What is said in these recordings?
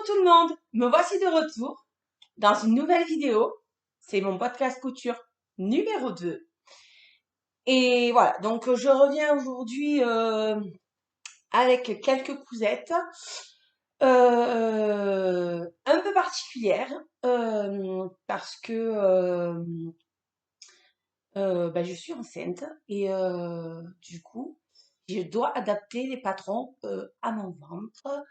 tout le monde, me voici de retour dans une nouvelle vidéo. C'est mon podcast couture numéro 2. Et voilà, donc je reviens aujourd'hui avec quelques cousettes un peu particulières parce que je suis enceinte et du coup, je dois adapter les patrons à mon ventre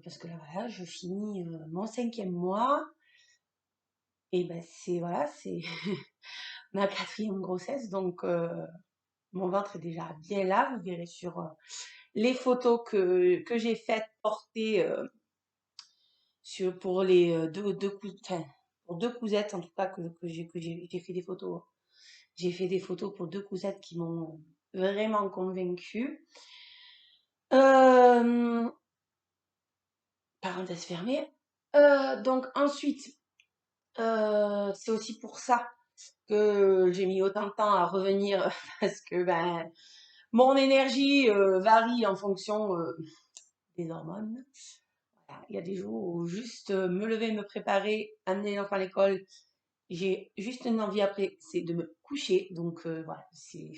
parce que là, voilà, je finis mon 5e mois et ben c'est voilà, c'est ma 4e grossesse, donc mon ventre est déjà bien là. Vous verrez sur les photos que j'ai faites porter pour les enfin, pour 2 cousettes en tout cas que j'ai fait des photos. J'ai fait des photos pour 2 cousettes qui m'ont vraiment convaincue. Euh, Parenthèse fermée. Donc ensuite, c'est aussi pour ça que j'ai mis autant de temps à revenir parce que mon énergie varie en fonction des hormones. Voilà. Il y a des jours où juste me lever, me préparer, amener l'enfant à l'école, j'ai juste une envie après, c'est de me coucher. Donc voilà, c'est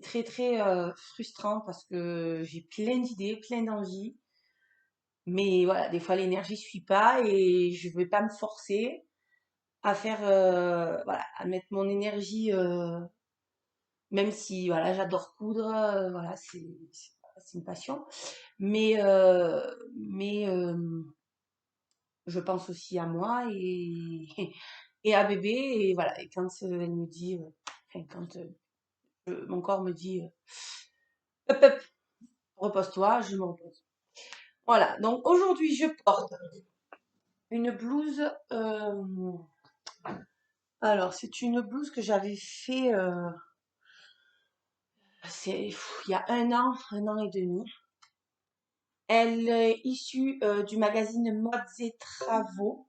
très très frustrant parce que j'ai plein d'idées, plein d'envies. Mais voilà, des fois l'énergie suit pas et je vais pas me forcer à faire, voilà, à mettre mon énergie, même si voilà, j'adore coudre, voilà, c'est une passion. Mais je pense aussi à moi et et à bébé et voilà. Et quand elle me dit, enfin quand mon corps me dit, hop hop, repose-toi, je me repose. Voilà. Donc aujourd'hui, je porte une blouse. Alors, c'est une blouse que j'avais fait il y a un an et demi. Elle est issue du magazine Modes et Travaux.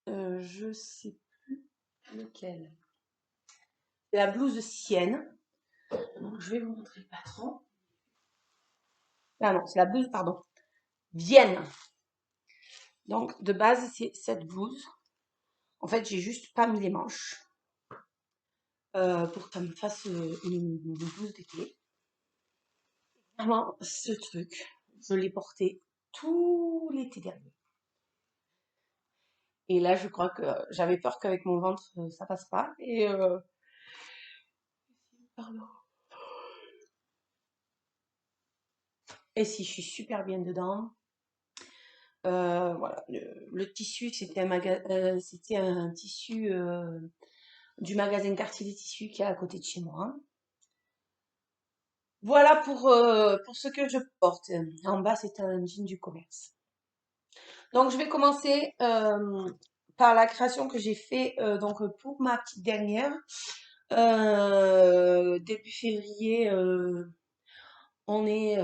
Je sais plus lequel. C'est la blouse Sienne. Donc, je vais vous montrer le patron. Ah non, c'est la blouse, pardon. Vienne. Donc, de base, c'est cette blouse. En fait, j'ai juste pas mis les manches pour que ça me fasse une blouse d'été. Vraiment, ce truc, je l'ai porté tout l'été dernier. Et là, je crois que j'avais peur qu'avec mon ventre, ça passe pas. Et pardon. Et si je suis super bien dedans. Voilà, le tissu, c'était un tissu du magasin Quartier des Tissus qui est à côté de chez moi. Voilà pour ce que je porte. En bas, c'est un jean du commerce. Donc, je vais commencer par la création que j'ai fait donc pour ma petite dernière. Début février, on est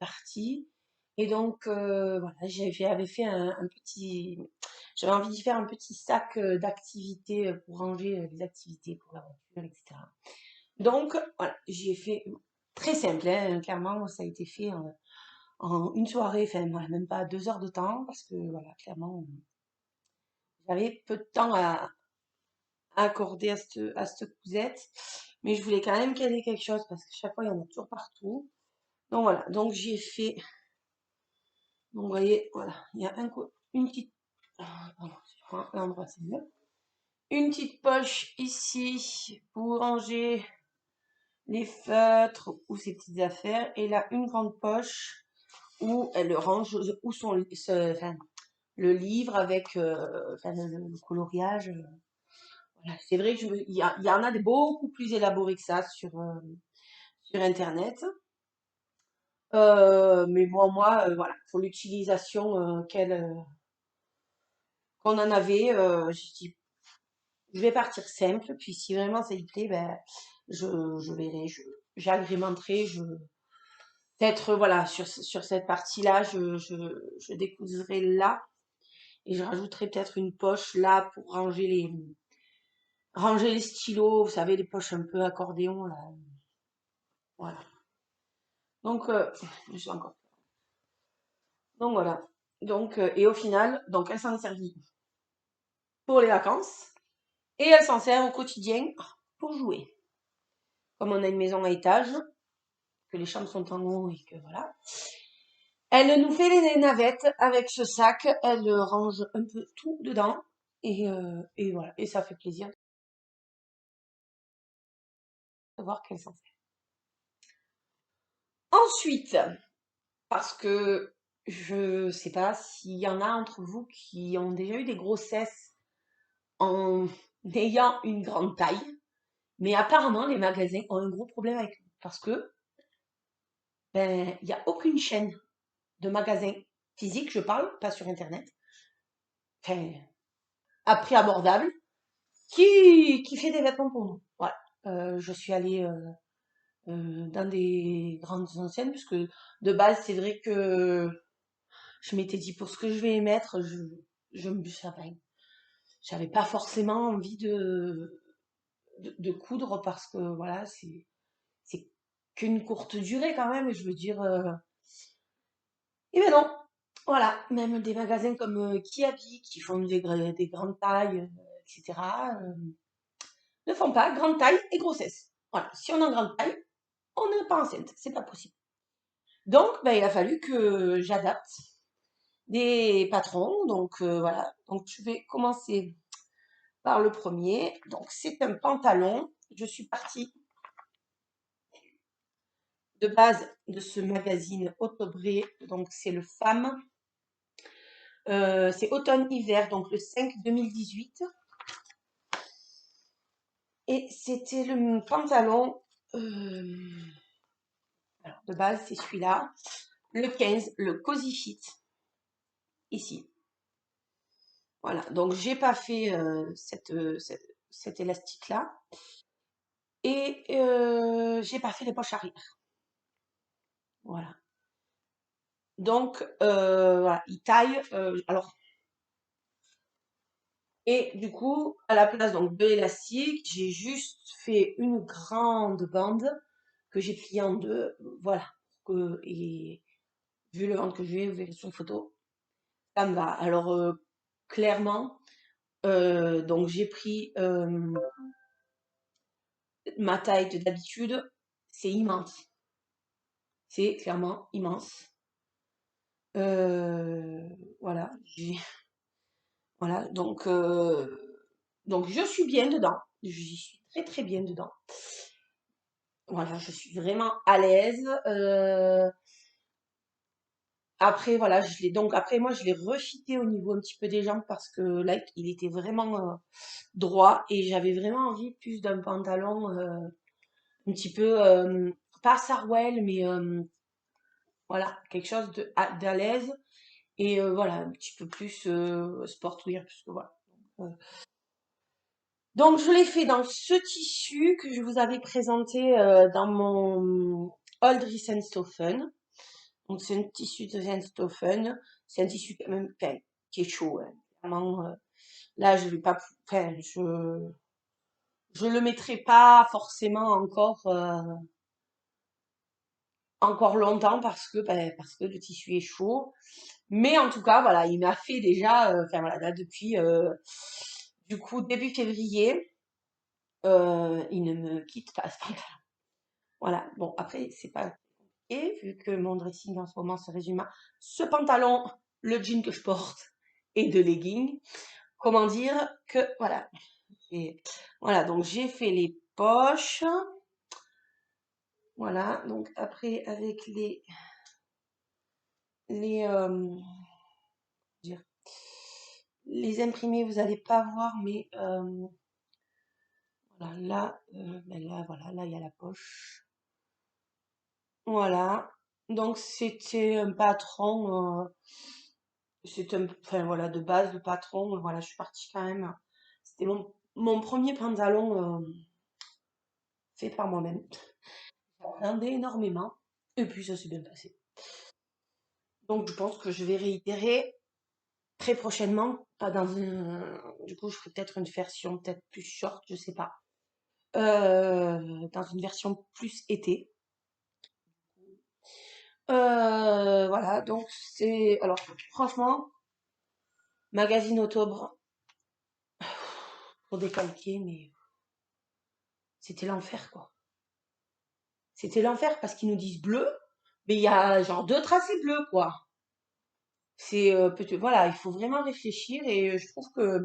parti. Et donc, voilà, j'avais envie d'y faire un petit sac d'activités pour ranger les activités pour la voiture, etc. Donc, voilà, j'y ai fait très simple, hein, clairement, ça a été fait en une soirée, enfin, voilà, même pas 2 heures de temps, parce que, voilà, clairement, j'avais peu de temps à accorder à cette cousette, mais je voulais quand même qu'elle ait quelque chose, parce que chaque fois, il y en a toujours partout. Donc, voilà, donc j'ai fait, donc, vous voyez, voilà, il y a une petite, pardon, si je prends l'endroit, c'est mieux. Une petite poche ici pour ranger les feutres ou ses petites affaires. Et là, une grande poche où elle range, où enfin, le livre avec enfin, le coloriage. Voilà. C'est vrai qu'il y en a des beaucoup plus élaborés que ça sur Internet. Mais bon, moi, voilà, pour l'utilisation qu'on en avait, j'ai dit, je vais partir simple. Puis si vraiment ça lui plaît, ben, je verrai, j'agrémenterai, peut-être, voilà, sur cette partie-là, je découserai là et je rajouterai peut-être une poche là pour ranger les stylos, vous savez, les poches un peu accordéon, là. Voilà. Donc, je suis encore. Donc voilà. Donc, et au final, donc elle s'en est servie pour les vacances et elle s'en sert au quotidien pour jouer. Comme on a une maison à étage, que les chambres sont en haut et que voilà. Elle nous fait les navettes avec ce sac, elle range un peu tout dedans et voilà. Et ça fait plaisir de voir qu'elle s'en sert. Ensuite, parce que je sais pas s'il y en a entre vous qui ont déjà eu des grossesses en ayant une grande taille, mais apparemment les magasins ont un gros problème avec parce que ben il y a aucune chaîne de magasins physiques, je parle, pas sur internet, enfin, à prix abordable, qui fait des vêtements pour nous. Voilà. Je suis allée dans des grandes enseignes, puisque de base, c'est vrai que je m'étais dit pour ce que je vais mettre, je me enfin, j'avais pas forcément envie de coudre parce que voilà, c'est qu'une courte durée quand même, je veux dire. Et ben non, voilà, même des magasins comme Kiabi qui font des grandes tailles, etc., ne font pas grande taille et grossesse. Voilà, si on est en grande taille, on n'est pas enceinte, c'est pas possible. Donc, ben, il a fallu que j'adapte des patrons. Donc voilà, donc je vais commencer par le premier. Donc c'est un pantalon. Je suis partie de base de ce magazine Autobré, donc c'est le Femme. C'est automne-hiver, donc le 5 2018. Et c'était le pantalon, alors de base c'est celui-là, le 15, le Cozy Fit, ici. Voilà, donc j'ai pas fait cet élastique-là. Et j'ai pas fait les poches arrière. Voilà. Donc, voilà, il taille. Alors, et du coup, à la place donc, de l'élastique, j'ai juste fait une grande bande que j'ai pliée en deux. Voilà. Et vu le ventre que j'ai, vous verrez sur photo, ça me va. Alors, clairement, donc j'ai pris ma taille d'habitude, c'est immense. C'est clairement immense. Voilà, voilà, donc je suis bien dedans. J'y suis très très bien dedans. Voilà, je suis vraiment à l'aise. Après, voilà, donc après moi je l'ai refité au niveau un petit peu des jambes parce que là il était vraiment droit et j'avais vraiment envie plus d'un pantalon un petit peu pas sarouel mais voilà quelque chose d'à l'aise et voilà un petit peu plus sportswear puisque voilà. Euh, Donc, je l'ai fait dans ce tissu que je vous avais présenté dans mon Old Risenstoffen. Donc, c'est un tissu de Risenstoffen. C'est un tissu quand même enfin, qui est chaud, hein. Vraiment, là, je vais pas, enfin, je le mettrai pas forcément encore longtemps parce que le tissu est chaud. Mais en tout cas, voilà, il m'a fait déjà, enfin voilà, là depuis, du coup, début février, il ne me quitte pas. Voilà, bon, après, c'est pas compliqué, vu que mon dressing en ce moment se résume à ce pantalon, le jean que je porte et de leggings. Comment dire que, voilà. Et, voilà, donc j'ai fait les poches. Voilà, donc après, avec les dire, les imprimés, vous allez pas voir, mais voilà, là, ben là, voilà, là, il y a la poche. Voilà, donc c'était un patron. C'est un, enfin voilà, de base, le patron, voilà, je suis partie quand même. C'était mon premier pantalon fait par moi-même. J'appréhendais énormément. Et puis ça s'est bien passé. Donc je pense que je vais réitérer très prochainement. Pas dans un. Du coup, je ferai peut-être une version peut-être plus short, je sais pas. Dans une version plus été. Voilà, donc c'est... Alors, franchement, magazine octobre, pour décalquer, mais c'était l'enfer, quoi. C'était l'enfer parce qu'ils nous disent bleu, mais il y a genre deux tracés bleus, quoi. C'est peut-être voilà, il faut vraiment réfléchir et je trouve que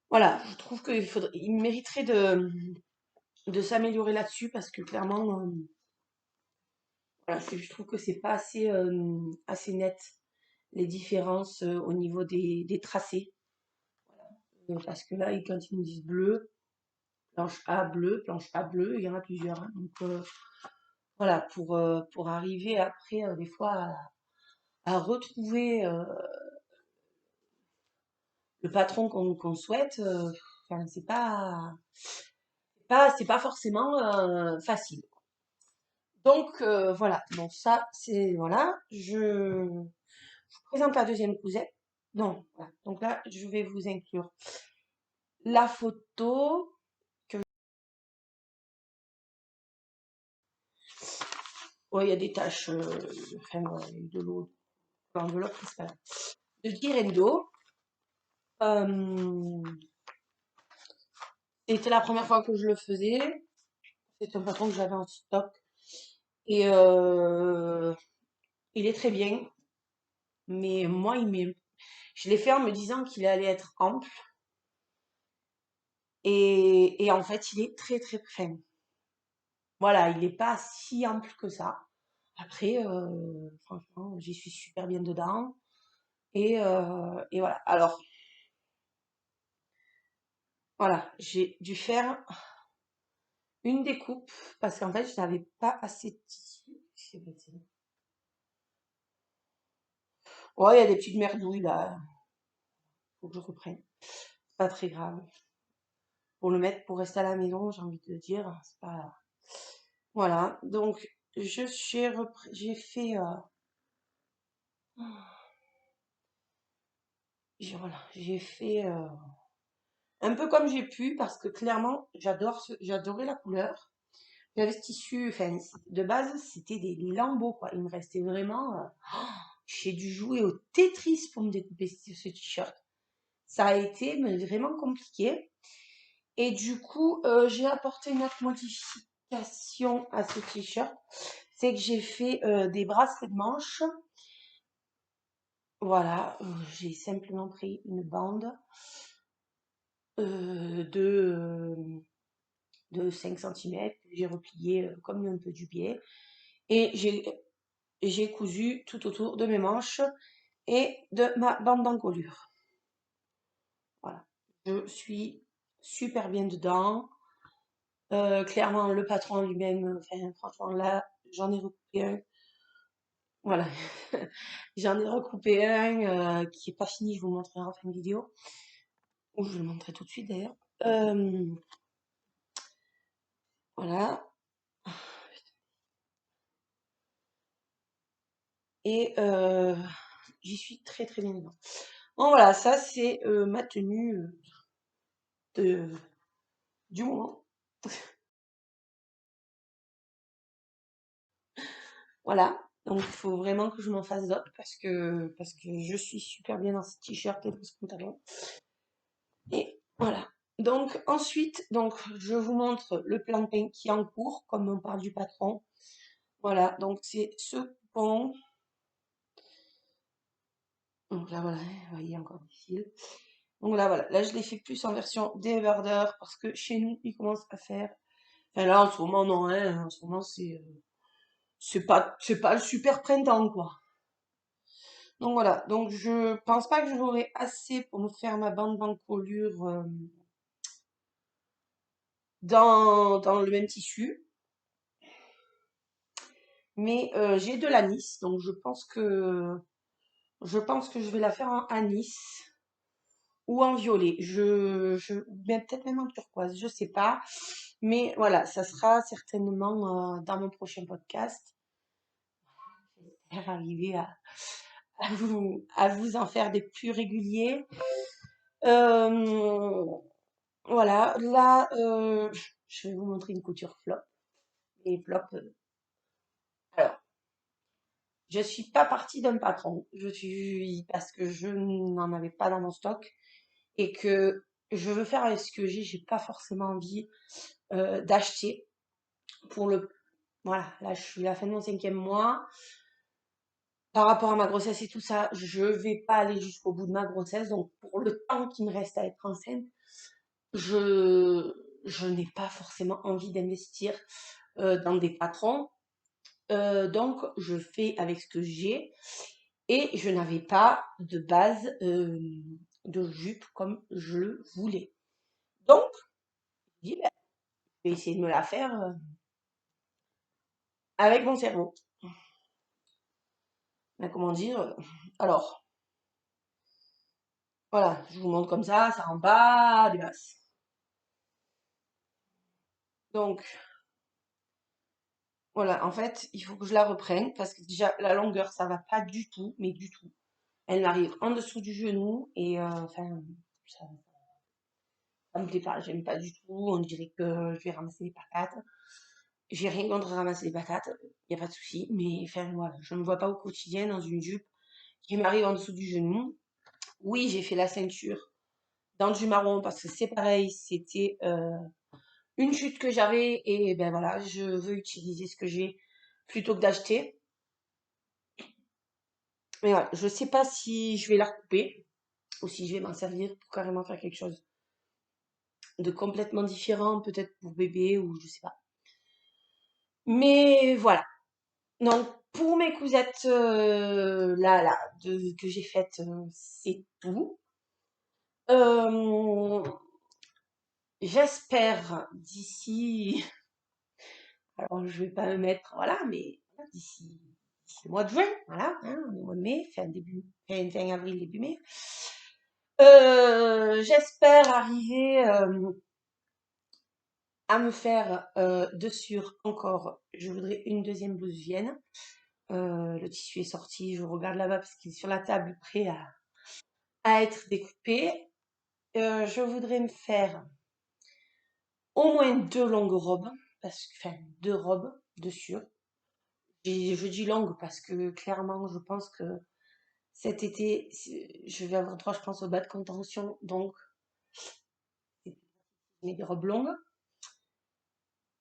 voilà, je trouve qu'il faudrait, il mériterait de s'améliorer là-dessus parce que clairement, voilà, je trouve que c'est pas assez assez net les différences au niveau des tracés. Parce que là, quand ils nous disent planche A bleu, il y en a plusieurs, hein. Donc voilà, pour arriver après des fois à retrouver le patron qu'on souhaite, enfin, c'est pas forcément facile. Donc voilà, bon ça c'est voilà, je vous présente la deuxième cousette. Non, voilà. Donc là je vais vous inclure la photo que ouais, il y a des taches, enfin voilà, il y a eu de l'eau dans l'enveloppe, c'est pas grave. De Guirendo. Euh, C'était la première fois que je le faisais. C'est un patron que j'avais en stock. Et il est très bien. Mais moi, je l'ai fait en me disant qu'il allait être ample. Et en fait, il est très très fin. Voilà, il n'est pas si ample que ça. Après, franchement, j'y suis super bien dedans. Et voilà. Alors, voilà, j'ai dû faire une découpe parce qu'en fait, je n'avais pas assez de tissu. Je sais pas, ouais, il y a des petites merdouilles là. Faut que je reprenne. Pas très grave. Pour le mettre, pour rester à la maison, j'ai envie de dire, c'est pas. Voilà. Donc, j'ai fait, voilà, j'ai fait un peu comme j'ai pu parce que clairement, j'adorais la couleur. J'avais ce tissu, enfin, de base, c'était des lambeaux, quoi. Il me restait vraiment, j'ai dû jouer au Tetris pour me découper ce t-shirt. Ça a été mais vraiment compliqué. Et du coup, j'ai apporté une autre modification à ce t-shirt. C'est que j'ai fait des bracelets de manches. Voilà, j'ai simplement pris une bande de 5 centimètres. J'ai replié comme un peu du biais. Et j'ai cousu tout autour de mes manches et de ma bande d'encolure. Voilà, je suis super bien dedans. Clairement, le patron lui-même, enfin, franchement, là, j'en ai recoupé un. Voilà, j'en ai recoupé un qui est pas fini, je vous montrerai en fin de vidéo. Ou je vous le montrerai tout de suite d'ailleurs. Euh, voilà. Et j'y suis très très bien dedans. Bon voilà, ça c'est ma tenue de, du moment. Voilà. Donc il faut vraiment que je m'en fasse d'autres parce que je suis super bien dans ce t-shirt et dans ce pantalon. Et voilà. Donc ensuite, donc je vous montre le plan qui est en cours, comme on parle du patron. Voilà, donc c'est ce coupon. Donc là voilà, vous voyez encore des fils. Donc là voilà, là je l'ai fait plus en version débardeur parce que chez nous il commence à faire. Enfin là en ce moment non, hein, en ce moment c'est pas le super printemps quoi. Donc voilà, donc je pense pas que j'aurai assez pour me faire ma bande d'encolure dans le même tissu. Mais j'ai de l'anis, donc je pense que je vais la faire en anis ou en violet. Peut-être même en turquoise, je sais pas. Mais voilà, ça sera certainement dans mon prochain podcast. J'espère arriver à vous en faire des plus réguliers. Euh, voilà, là, je vais vous montrer une couture flop. Et flop, alors. Je suis pas partie d'un patron. Parce que je n'en avais pas dans mon stock et que je veux faire avec ce que j'ai pas forcément envie d'acheter pour le. Voilà, là je suis à la fin de mon 5e mois. Par rapport à ma grossesse et tout ça, je vais pas aller jusqu'au bout de ma grossesse. Donc pour le temps qui me reste à être enceinte, je, je n'ai pas forcément envie d'investir dans des patrons. Donc je fais avec ce que j'ai. Et je n'avais pas de base de jupe comme je le voulais. Donc, je dis, ben, je vais essayer de me la faire avec mon cerveau. Ben, comment dire alors, voilà, je vous montre comme ça en bas des basses. Donc, voilà, en fait, il faut que je la reprenne parce que déjà, la longueur, ça va pas du tout, mais du tout. Elle m'arrive en dessous du genou et enfin, ça me plaît pas, j'aime pas du tout. On dirait que je vais ramasser les patates. J'ai rien contre ramasser les patates, il n'y a pas de souci, mais enfin voilà, je ne me vois pas au quotidien dans une jupe qui m'arrive en dessous du genou. Oui, j'ai fait la ceinture dans du marron parce que c'est pareil, c'était une chute que j'avais et ben voilà, je veux utiliser ce que j'ai plutôt que d'acheter. Mais voilà, je sais pas si je vais la recouper ou si je vais m'en servir pour carrément faire quelque chose de complètement différent, peut-être pour bébé ou je sais pas. Mais voilà. Donc, pour mes cousettes, là, que j'ai faites, c'est tout. Euh, J'espère d'ici, alors je vais pas me mettre, voilà, mais voilà, d'ici le mois de juin, voilà, hein, on est au mois de mai, fin avril, début mai. J'espère arriver à me faire dessus encore. Je voudrais une deuxième blouse Vienne. Le tissu est sorti, je regarde là-bas parce qu'il est sur la table prêt à être découpé. Je voudrais me faire au moins 2 longues robes, enfin 2 robes dessus. Et je dis longues parce que clairement, je pense que cet été, je vais avoir droit, je pense, au bas de contention, donc je mets des robes longues.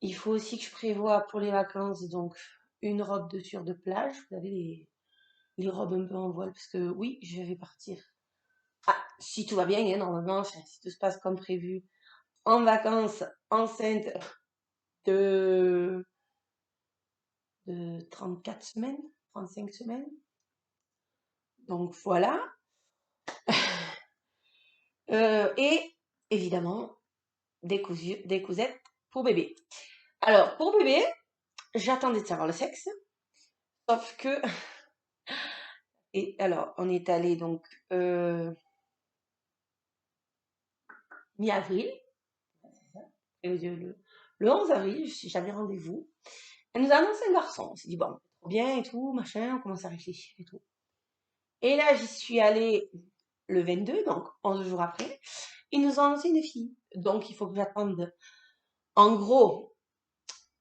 Il faut aussi que je prévoie pour les vacances, donc une robe de plage. Vous avez les robes un peu en voile, parce que oui, je vais partir. Ah, si tout va bien, hein, normalement, enfin, si tout se passe comme prévu, en vacances, enceinte de, de 34 semaines, 35 semaines. Donc voilà. Et évidemment, des cousettes pour bébé. Alors, pour bébé, j'attendais de savoir le sexe. Sauf que, et alors, on est allé donc mi-avril, le 11 avril, j'avais rendez-vous. Elle nous a annoncé un garçon. On s'est dit, bon, trop bien et tout, machin, on commence à réfléchir et tout. Et là, j'y suis allée le 22, donc 11 jours après. Ils nous ont annoncé une fille. Donc, il faut que j'attende, en gros,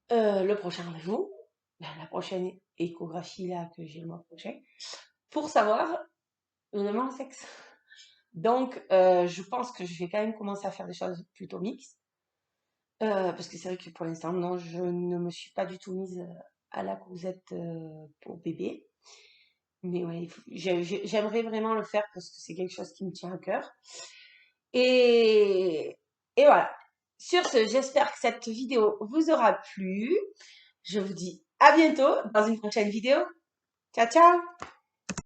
le prochain rendez-vous, la prochaine échographie là que j'ai le mois prochain, pour savoir vraiment le sexe. Donc, je pense que je vais quand même commencer à faire des choses plutôt mixtes. Parce que c'est vrai que pour l'instant, non, je ne me suis pas du tout mise à la cousette pour bébé. Mais ouais, j'aimerais vraiment le faire parce que c'est quelque chose qui me tient à cœur. Et, et voilà. Sur ce, j'espère que cette vidéo vous aura plu. Je vous dis à bientôt dans une prochaine vidéo. Ciao, ciao!